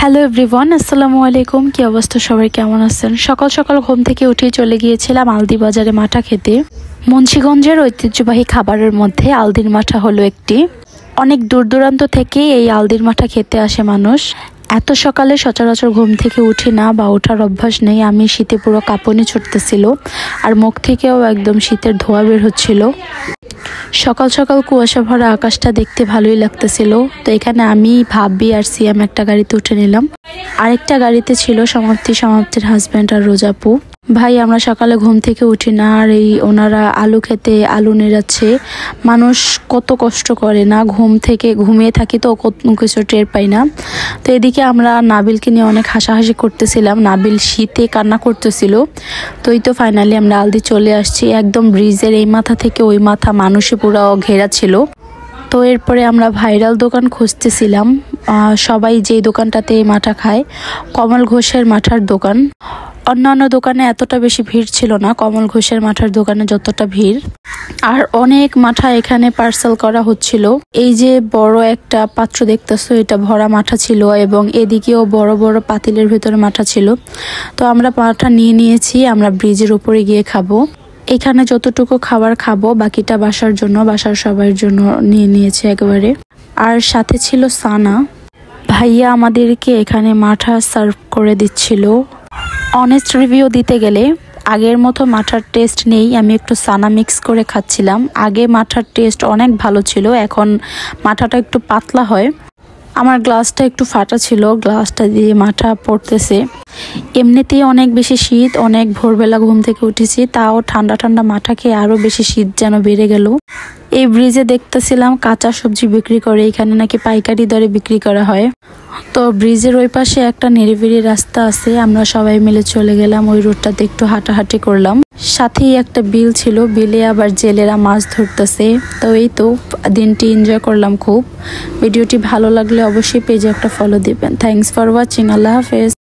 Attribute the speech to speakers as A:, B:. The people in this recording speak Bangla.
A: হ্যালো এভরিওয়ান, আসসালামু আলাইকুম। কি অবস্থা সবাই, কেমন আছেন? সকাল সকাল ঘুম থেকে উঠে চলে গিয়েছিলাম আলদি বাজারে মাঠা খেতে। মুন্সিগঞ্জের ঐতিহ্যবাহী খাবারের মধ্যে আলদির মাঠা হলো একটি। অনেক দূর দূরান্ত থেকে এই আলদির মাঠা খেতে আসে মানুষ। এত সকালে সচরাচর ঘুম থেকে উঠি না বা ওঠার অভ্যাস নেই। আমি শীতে পুরো কাঁপুনি ছুটতেছিল আর মুখ থেকেও একদম শীতের ধোঁয়া বের হচ্ছিল। সকাল সকাল কুয়াশা ভরা আকাশটা দেখতে ভালোই লাগতেছিল। তো এখানে আমি, ভাবি আর সিয়াম একটা গাড়িতে উঠে নিলাম। আরেকটা গাড়িতে ছিল সমাপ্তির হাজব্যান্ড আর রোজাপু ভাই। আমরা সকালে ঘুম থেকে উঠি না আর ওনারা আলু খেতে আলু নেড়াচ্ছে। মানুষ কত কষ্ট করে না, ঘুম থেকে ঘুমিয়ে থাকি তো কত কিছু টের পাই না। তো এদিকে আমরা নাবিলকে নিয়ে অনেক হাসাহাসি করতেছিলাম। নাবিল শীতে কান্না করতেছিল। তো এই তো ফাইনালি আমরা আলদি চলে আসছি। একদম ব্রিজের এই মাথা থেকে ওই মাথা মানুষে পুরো ঘেরা ছিল। তো এরপরে আমরা ভাইরাল দোকান খুঁজতেছিলাম। সবাই যে দোকানটাতে মাঠা খায়, কমল ঘোষের মাঠার দোকান। অন্যান্য দোকানে এতটা বেশি ভিড় ছিল না, কমল ঘোষের মাঠার দোকানে যতটা ভিড়। আর অনেক মাঠা এখানে পার্সেল করা হচ্ছিল। এই যে বড় একটা পাত্র দেখতেছো, এটা ভরা মাঠা ছিল এবং এদিকেও বড় বড় পাতিলের ভিতরে মাঠা ছিল। তো আমরা মাঠা নিয়ে নিয়েছি, আমরা ব্রিজের উপরে গিয়ে খাবো। এখানে যতটুকু খাবার খাবো বাকিটা বাসার সবার জন্য নিয়ে নিয়েছে একেবারে। আর সাথে ছিল সানা। ভাইয়া আমাদেরকে এখানে মাঠা সার্ভ করে দিচ্ছিল। অনেস্ট রিভিউ দিতে গেলে আগের মতো মাঠার টেস্ট নেই। আমি একটু সানা মিক্স করে খাচ্ছিলাম। আগে মাঠার টেস্ট অনেক ভালো ছিল, এখন মাঠাটা একটু পাতলা হয়। আমার গ্লাসটা একটু ফাটা ছিল, গ্লাসটা দিয়ে মাঠা পড়তেছে। এমনিতেই অনেক বেশি শীত, অনেক ভোরবেলা ঘুম থেকে উঠেছি, তাও ঠান্ডা ঠান্ডা মাঠা খেয়ে আরো বেশি শীত যেন বেড়ে গেল। এই ব্রিজে দেখতেছিলাম কাঁচা সবজি বিক্রি করে, এখানে নাকি পাইকারি দরে বিক্রি করা হয়। তো ব্রিজের ওই পাশে একটা নিরিবিলি রাস্তা আছে, আমরা সবাই মিলে চলে গেলাম ওই রোডটাতে, একটু হাঁটাহাঁটি করলাম। সাথেই একটা বিল ছিল, বিলে আবার জেলেরা মাছ ধরতেছে। তো এই তো দিনটি এনজয় করলাম খুব। ভিডিওটি ভালো লাগলে অবশ্যই পেজে একটা ফলো দিবেন। Thanks for watching. আল্লাহ হাফেজ।